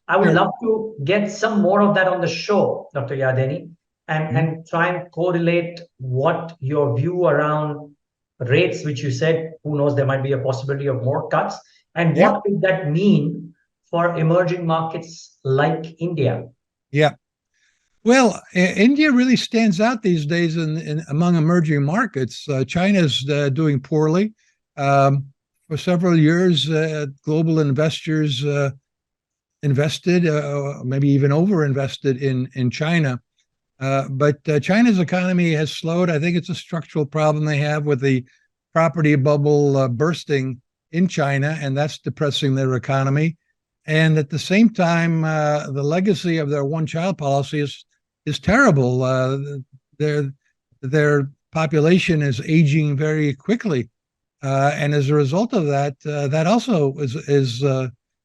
I would Sure. love to get some more of that on the show, Dr. Yardeni, Mhm. and try and correlate what your view around rates, which you said, who knows, there might be a possibility of more cuts, and Yeah. what could that mean for emerging markets like India? Yeah. Well, India really stands out these days in among emerging markets. China's doing poorly. Um, for several years, global investors invested, maybe even overinvested in China. But China's economy has slowed. I think it's a structural problem they have with the property bubble bursting in China, and that's depressing their economy. And at the same time, the legacy of their one-child policy is terrible. Their their population is aging very quickly, and as a result of that, that also is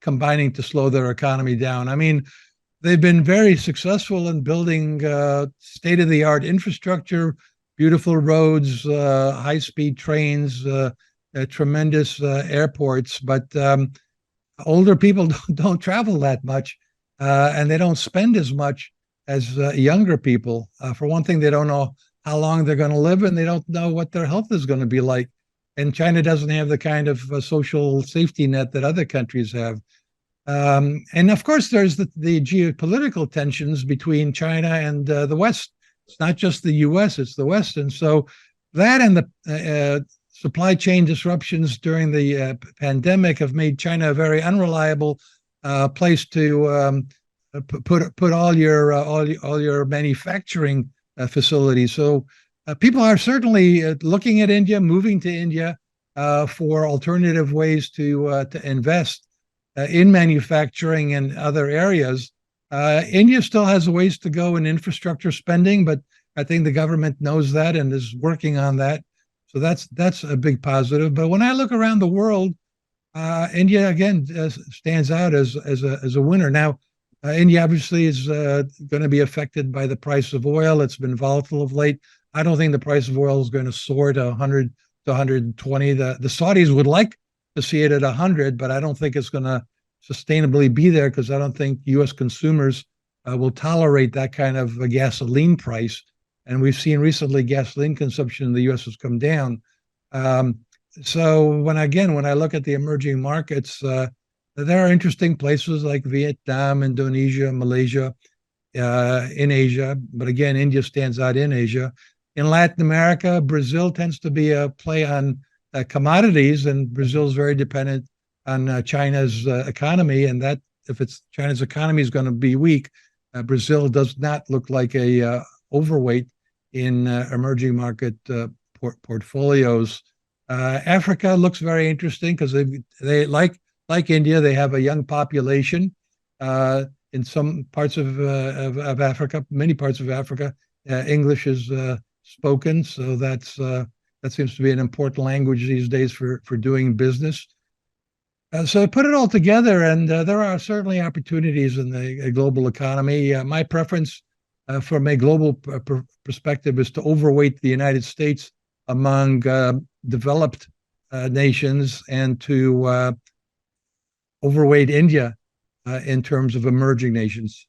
combining to slow their economy down. I mean, they've been very successful in building state of the art infrastructure, beautiful roads, high speed trains, tremendous airports. But older people don't travel that much, and they don't spend as much as younger people. For one thing, they don't know how long they're going to live, and they don't know what their health is going to be like. And China doesn't have the kind of social safety net that other countries have. And of course, there's the geopolitical tensions between China and the West. It's not just the U.S., it's the West. And so that and the supply chain disruptions during the pandemic have made China a very unreliable place to put all your manufacturing facilities. So people are certainly looking at India, moving to India for alternative ways to invest in manufacturing and other areas. India still has a ways to go in infrastructure spending, but I think the government knows that and is working on that. So that's a big positive. But when I look around the world, India again stands out as a winner. Now, India obviously is going to be affected by the price of oil. It's been volatile of late. I don't think the price of oil is going to soar to 100 to 120. The Saudis would like to see it at 100, but I don't think it's going to sustainably be there because I don't think U.S. consumers will tolerate that kind of a gasoline price. And we've seen recently gasoline consumption in the U.S. has come down. Um, so when I look at the emerging markets, there are interesting places like Vietnam, Indonesia, Malaysia, in Asia. But again, India stands out in Asia. In Latin America, Brazil tends to be a play on commodities, and Brazil is very dependent on China's economy. And that if it's China's economy is going to be weak, Brazil does not look like a overweight in emerging market portfolios. Africa looks very interesting because they like India, they have a young population. In some parts of Africa, many parts of Africa, English is spoken, so that seems to be an important language these days for doing business. So I put it all together, and there are certainly opportunities in the global economy. My preference from a global perspective is to overweight the United States among developed nations and to overweight India in terms of emerging nations.